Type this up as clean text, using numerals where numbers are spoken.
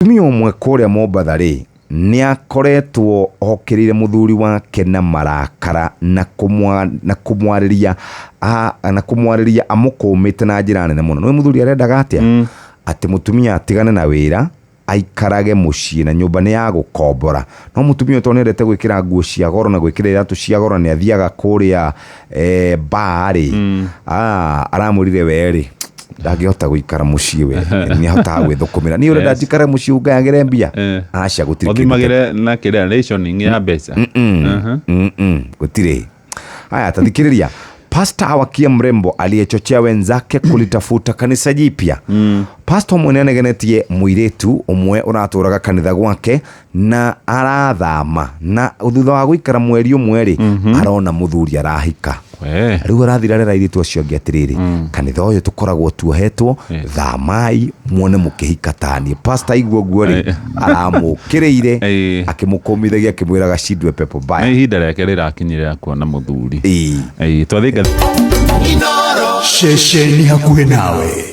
Mutumia umwe kuria Mombatha ri ni akoretwo okirire muthuri wake na marakara na kumwariria amukumite na njira nene muno. No muthuri arendaga atia ati mutumia atigane na wira aikarage mucii na nyumba ni ya gukombora. No mutumia to nirete gwikira nguo cia goro na gwikira iratu cia goro, ni athiaga kuria bari aramurire weri ndagihota guikara mucii we ni ahota gwithukumira. Ni urenda njikare mucii ungayagire mbia acia gutiri othimagire na kira rationing ya mbeca gutiri. Haya, tathikiriria. Pastor Wakia Mrembo aliyechochea wenzake kulitafuta kanisa jipya. Pastor mwenye anegenetie muiretu umwe uraturaga kanitha gwake na arathama na thutha wa guikara mweri umwe arona muthuri arahika. Riu arathira rera iritu acio ngiatiriri kanitha uyu tukoragwo tuohetwo thamai muone mukihika tani. Pastor igwo guo ri aramukiriire akimukomithagia akimwiraga shidwe pepo baya. Ihinda rĩake rĩrakinyire kuona muthuri. Twathinga Shesheni hakuhĩ nawe.